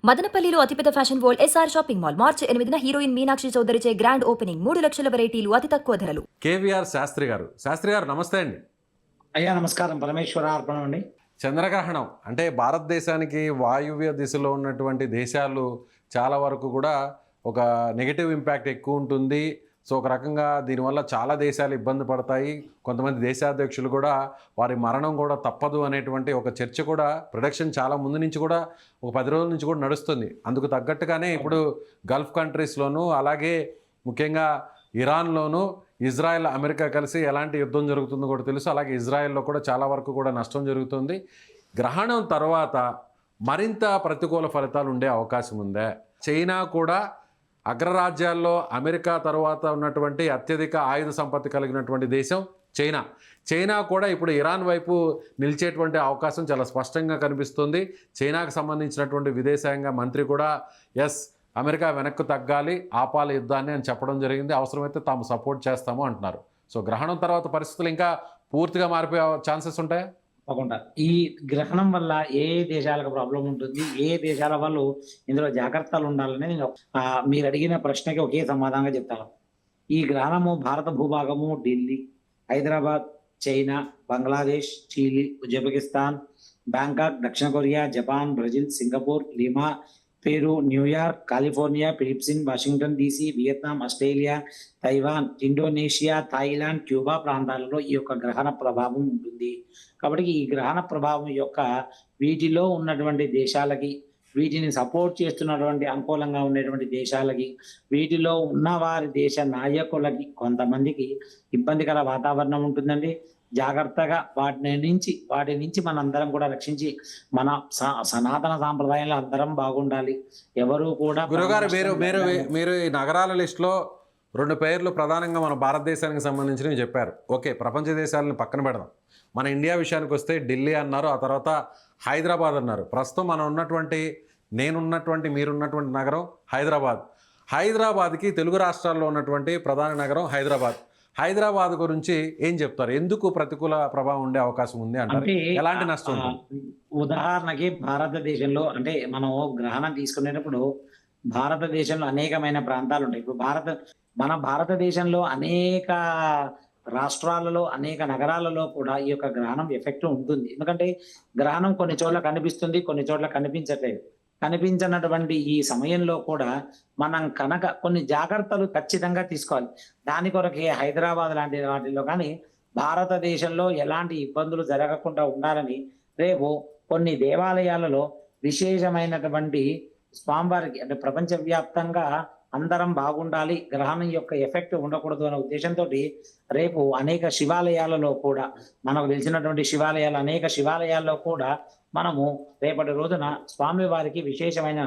మదనపల్లిలో అతిపెద్ద fashion world SR shopping mall March 8న హీరోయిన్ మీనాక్షి చౌదరిచే గ్రాండ్ ఓపెనింగ్ 3 లక్షల వెరైటీలు అతి తక్కువ ధరలు. కేవీఆర్ శాస్త్రి గారు నమస్తే అండి. అయ్యా నమస్కారం, పరమేశ్వర అర్పణం అండి. చంద్రగ్రహణం అంటే భారతదేశానికి వాయువ్య దిశలో ఉన్నటువంటి దేశాలు చాలా వరకు కూడా ఒక నెగిటివ్ ఇంపాక్ట్ ఎక్కువ ఉంటుంది. సో ఒక రకంగా దీనివల్ల చాలా దేశాలు ఇబ్బంది పడతాయి. కొంతమంది దేశాధ్యక్షులు కూడా వారి మరణం కూడా తప్పదు అనేటువంటి ఒక చర్చ కూడా ప్రొడక్షన్ చాలా ముందు నుంచి కూడా ఒక 10 రోజుల నుంచి కూడా నడుస్తుంది. అందుకు తగ్గట్టుగానే ఇప్పుడు గల్ఫ్ కంట్రీస్లోనూ అలాగే ముఖ్యంగా ఇరాన్లోనూ ఇజ్రాయెల్ అమెరికా కలిసి ఎలాంటి యుద్ధం జరుగుతుందో కూడా తెలుసు. అలాగే ఇజ్రాయెల్లో కూడా చాలా వరకు కూడా నష్టం జరుగుతుంది. గ్రహణం తర్వాత మరింత ప్రతికూల ఫలితాలు ఉండే అవకాశం ఉందా? చైనా కూడా అగ్రరాజ్యాల్లో అమెరికా తర్వాత ఉన్నటువంటి అత్యధిక ఆయుధ సంపత్తి కలిగినటువంటి దేశం చైనా కూడా ఇప్పుడు ఇరాన్ వైపు నిలిచేటువంటి అవకాశం చాలా స్పష్టంగా కనిపిస్తుంది. చైనాకు సంబంధించినటువంటి విదేశాంగ మంత్రి కూడా అమెరికా వెనక్కు తగ్గాలి, ఆపాలి యుద్ధాన్ని అని చెప్పడం జరిగింది. అవసరమైతే తాము సపోర్ట్ చేస్తాము అంటున్నారు. సో గ్రహణం తర్వాత పరిస్థితులు ఇంకా పూర్తిగా మారిపోయే ఛాన్సెస్ ఉంటాయా? తప్పకుండా ఈ గ్రహణం వల్ల ఏ దేశాలకు ప్రాబ్లం ఉంటుంది, ఏ దేశాల వాళ్ళు ఇందులో జాగ్రత్తలు ఉండాలని నేను మీరు అడిగిన ప్రశ్నకి ఒకే సమాధానంగా చెప్తాను. ఈ గ్రహణము భారత భూభాగము Delhi, Hyderabad, China, Bangladesh, Chile, Uzbekistan, Bangkok, దక్షిణ Korea, Japan, Brazil, Singapore, Lima, Peru, New York, California, Philippines, Washington DC, Vietnam, Australia, Taiwan, Indonesia, Thailand, Cuba ప్రాంతాలలో ఈ యొక్క గ్రహణ ప్రభావం ఉంటుంది. కాబట్టి ఈ గ్రహణ ప్రభావం యొక్క వీటిలో ఉన్నటువంటి దేశాలకి, వీటిని సపోర్ట్ చేస్తున్నటువంటి అనుకూలంగా ఉండేటువంటి దేశాలకి, వీటిలో ఉన్న వారి దేశ నాయకులకి కొంతమందికి ఇబ్బందికర వాతావరణం ఉంటుందండి. జాగ్రత్తగా వాటి నుంచి మనందరం కూడా రక్షించి మన సనాతన సాంప్రదాయంలో అందరం బాగుండాలి. ఎవరు కూడా గురుగారు మీరు ఈ నగరాల లిస్టులో 2 పేర్లు ప్రధానంగా మన భారతదేశానికి సంబంధించినవి చెప్పారు. ఓకే, ప్రపంచ దేశాలను పక్కన పెడదాం. మన ఇండియా విషయానికి వస్తే ఢిల్లీ అన్నారు, ఆ తర్వాత హైదరాబాద్ అన్నారు. ప్రస్తుతం నేనున్నటువంటి మీరున్నటువంటి నగరం హైదరాబాద్కి తెలుగు రాష్ట్రాల్లో ఉన్నటువంటి ప్రధాన నగరం హైదరాబాద్ గురించి ఏం చెప్తారు? ఎందుకు ప్రతికూల ప్రభావం ఉండే అవకాశం ఉంది అంటారు? ఎలాంటి నష్టం? ఉదాహరణకి భారతదేశంలో అంటే మనం గ్రహణం తీసుకునేటప్పుడు భారతదేశంలో అనేకమైన ప్రాంతాలు ఉంటాయి. ఇప్పుడు మన భారతదేశంలో అనేక రాష్ట్రాలలో, అనేక నగరాలలో కూడా ఈ యొక్క గ్రహణం ఎఫెక్ట్ ఉంటుంది. ఎందుకంటే గ్రహణం కొన్ని చోట్ల కనిపిస్తుంది, కొన్ని చోట్ల కనిపించట్లేదు. కనిపించినటువంటి ఈ సమయంలో కూడా మనం కనుక కొన్ని జాగ్రత్తలు ఖచ్చితంగా తీసుకోవాలి. దాని కొరకే హైదరాబాద్ లాంటి వాటిల్లో కానీ భారతదేశంలో ఎలాంటి ఇబ్బందులు జరగకుండా ఉండాలని రేపు కొన్ని దేవాలయాలలో విశేషమైనటువంటి స్వామివారికి అంటే ప్రపంచవ్యాప్తంగా అందరం బాగుండాలి, గ్రహణం యొక్క ఎఫెక్ట్ ఉండకూడదు అనే ఉద్దేశంతో రేపు అనేక శివాలయాలలో కూడా, మనకు తెలిసినటువంటి అనేక శివాలయాల్లో కూడా మనము రేపటి రోజున స్వామి వారికి విశేషమైన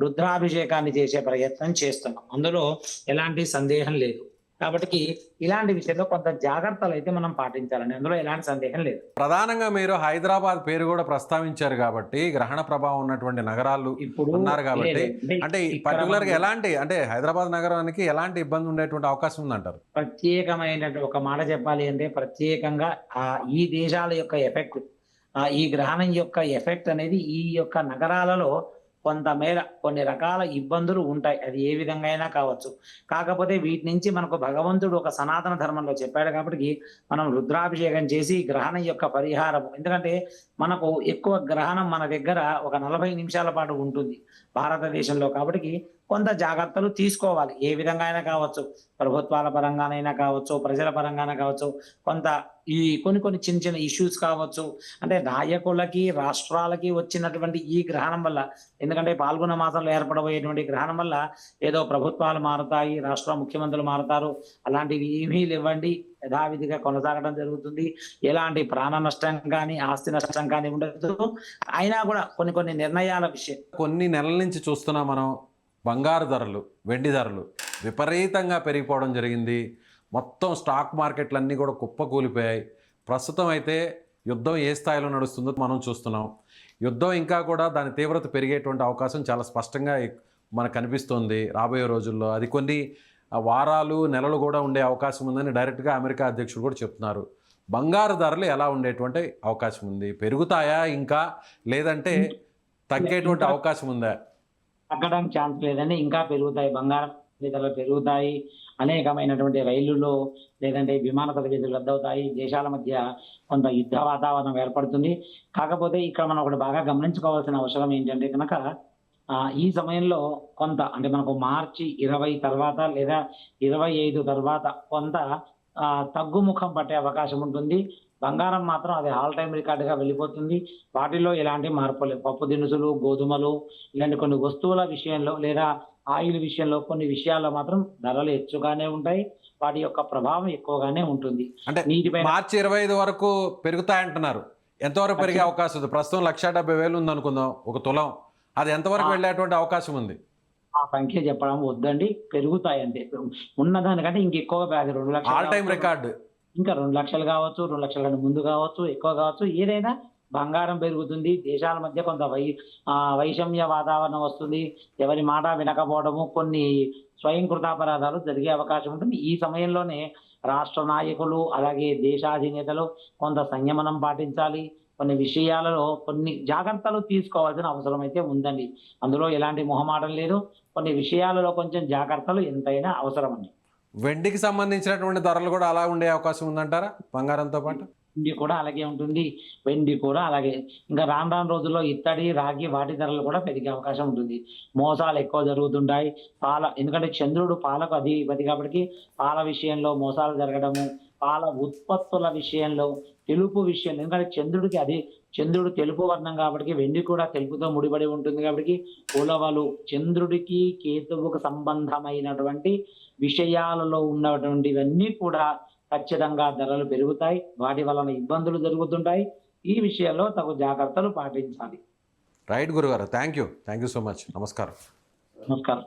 రుద్రాభిషేకాన్ని చేసే ప్రయత్నం చేస్తున్నాం. అందులో ఎలాంటి సందేహం లేదు. కాబట్టి ఇలాంటి విషయంలో కొంత జాగ్రత్తలు అయితే మనం పాటించాలని అందులో ఎలాంటి సందేహం లేదు. ప్రధానంగా మీరు హైదరాబాద్ పేరు కూడా ప్రస్తావించారు కాబట్టి, గ్రహణ ప్రభావం ఉన్నటువంటి నగరాలు ఇప్పుడు ఉన్నారు కాబట్టి, అంటే పర్టికులర్ గా ఎలాంటి అంటే హైదరాబాద్ నగరానికి ఎలాంటి ఇబ్బంది ఉండేటువంటి అవకాశం ఉందంటారు? ప్రత్యేకమైన ఒక మాట చెప్పాలి అంటే ప్రత్యేకంగా ఈ దేశాల యొక్క ఎఫెక్ట్, ఈ గ్రహణం యొక్క ఎఫెక్ట్ అనేది ఈ యొక్క నగరాలలో కొంతమేర కొన్ని రకాల ఇబ్బందులు ఉంటాయి. అది ఏ విధంగా అయినా కావచ్చు. కాకపోతే వీటి నుంచి మనకు భగవంతుడు ఒక సనాతన ధర్మంలో చెప్పాడు కాబట్టి మనం రుద్రాభిషేకం చేసి గ్రహణం యొక్క పరిహారం, ఎందుకంటే మనకు ఎక్కువ గ్రహణం మన దగ్గర ఒక 40 నిమిషాల పాటు ఉంటుంది భారతదేశంలో. కాబట్టి కొంత జాగ్రత్తలు తీసుకోవాలి. ఏ విధంగా అయినా కావచ్చు, ప్రభుత్వాల పరంగానైనా కావచ్చు, ప్రజల పరంగానే కావచ్చు, కొంత ఈ కొన్ని చిన్న ఇష్యూస్ కావచ్చు. అంటే నాయకులకి, రాష్ట్రాలకి వచ్చినటువంటి ఈ గ్రహణం వల్ల, ఎందుకంటే పాల్గొన మాసంలో ఏర్పడబోయేటువంటి గ్రహణం వల్ల ఏదో ప్రభుత్వాలు మారుతాయి, రాష్ట్ర ముఖ్యమంత్రులు మారుతారు, అలాంటివి ఏమీ లేవండి. యథావిధిగా కొనసాగడం జరుగుతుంది. ఎలాంటి ప్రాణ నష్టం కానీ, ఆస్తి నష్టం కానీ ఉండదు. అయినా కూడా కొన్ని నిర్ణయాల విషయం కొన్ని నెలల నుంచి చూస్తున్నాం మనం. బంగారు ధరలు, వెండి ధరలు విపరీతంగా పెరిగిపోవడం జరిగింది. మొత్తం స్టాక్ మార్కెట్లన్నీ కూడా కుప్పకూలిపోయాయి. ప్రస్తుతం అయితే యుద్ధం ఏ స్థాయిలో నడుస్తుందో మనం చూస్తున్నాం. యుద్ధం ఇంకా కూడా దాని తీవ్రత పెరిగేటువంటి అవకాశం చాలా స్పష్టంగా మనకు కనిపిస్తుంది రాబోయే రోజుల్లో. అది కొన్ని వారాలు, నెలలు కూడా ఉండే అవకాశం ఉందని డైరెక్ట్గా అమెరికా అధ్యక్షుడు కూడా చెప్తున్నారు. బంగారు ధరలు ఎలా ఉండేటువంటి అవకాశం ఉంది? పెరుగుతాయా ఇంకా, లేదంటే తగ్గేటువంటి అవకాశం ఉందా? తగ్గడానికి ఛాన్స్ లేదండి. ఇంకా పెరుగుతాయి. బంగారం ధరలు పెరుగుతాయి. అనేకమైనటువంటి రైలులో లేదంటే విమాన సర్వీసులు రద్దవుతాయి. దేశాల మధ్య కొంత యుద్ధ వాతావరణం ఏర్పడుతుంది. కాకపోతే ఇక్కడ మనం ఒకటి బాగా గమనించుకోవాల్సిన అవసరం ఏంటంటే గనక ఈ సమయంలో కొంత అంటే మనకు మార్చి 20 తర్వాత లేదా 25 తర్వాత కొంత తగ్గుముఖం పట్టే అవకాశం ఉంటుంది. బంగారం మాత్రం అది ఆల్ టైమ్ రికార్డ్‌గా వెళ్ళిపోతుంది. వాటిలో ఎలాంటి మార్పు లేవు. పప్పు దినుసులు, గోధుమలు ఇలాంటి కొన్ని వస్తువుల విషయంలో లేదా ఆయిల్ విషయంలో కొన్ని విషయాల్లో మాత్రం ధరలు హెచ్చుగానే ఉంటాయి. వాటి యొక్క ప్రభావం ఎక్కువగానే ఉంటుంది. అంటే నీటిపైన మార్చి 25 వరకు పెరుగుతాయంటున్నారు. ఎంతవరకు పెరిగే అవకాశం ఉంది? ప్రస్తుతం 1,70,000 ఉందనుకుందాం ఒక తులం. అది ఎంతవరకు ఆ! వెళ్ళేటువంటి అవకాశం ఉంది? ఆ సంఖ్య చెప్పడం వద్దండి. పెరుగుతాయి అంతే. ఉన్నదానికంటే ఇంకెక్కువగా 2,00,000 ఆల్ టైమ్ కావచ్చు. రికార్డ్. ఇంకా 2,00,000 కావచ్చు, 2,00,000 కంటే ముందు కావచ్చు, ఎక్కువ కావచ్చు. ఏదైనా బంగారం పెరుగుతుంది. దేశాల మధ్య కొంత వైషమ్య వాతావరణం వస్తుంది. ఎవరి మాట వినకపోవడము, కొన్ని స్వయంకృతాపరాధాలు జరిగే అవకాశం ఉంటుంది. ఈ సమయంలోనే రాష్ట్ర నాయకులు, అలాగే దేశాధినేతలు కొంత సంయమనం పాటించాలి. కొన్ని విషయాలలో కొన్ని జాగ్రత్తలు తీసుకోవాల్సిన అవసరం అయితే ఉందండి. అందులో ఎలాంటి మొహమాటం లేదు. కొన్ని విషయాలలో కొంచెం జాగ్రత్తలు ఎంతైనా అవసరమండి. వెండికి సంబంధించినటువంటి ధరలు కూడా అలా ఉండే అవకాశం ఉందంటారా బంగారంతో పాటు? వెండి కూడా అలాగే ఉంటుంది. వెండి కూడా అలాగే. ఇంకా రాను రాను రోజుల్లో ఇత్తడి, రాగి వాటి ధరలు కూడా పెరిగే అవకాశం ఉంటుంది. మోసాలు ఎక్కువ జరుగుతుంటాయి. ఎందుకంటే చంద్రుడు పాలకు అధిపతి కాబట్టి పాల విషయంలో మోసాలు జరగడము, పాల ఉత్పత్తుల విషయంలో, తెలుపు విషయంలో ఎందుకంటే చంద్రుడు తెలుపు వర్ణం కాబట్టి వెండి కూడా తెలుపుతో ముడిపడి ఉంటుంది కాబట్టి ఉలవలు చంద్రుడికి, కేతువుకు సంబంధమైనటువంటి విషయాలలో ఉన్నటువంటివన్నీ కూడా ఖచ్చితంగా ధరలు పెరుగుతాయి. వాటి వలన ఇబ్బందులు జరుగుతుంటాయి. ఈ విషయంలో తగు జాగ్రత్తలు పాటించాలి. రైట్ గురుగారు. Thank you so much. నమస్కారం. నమస్కారం.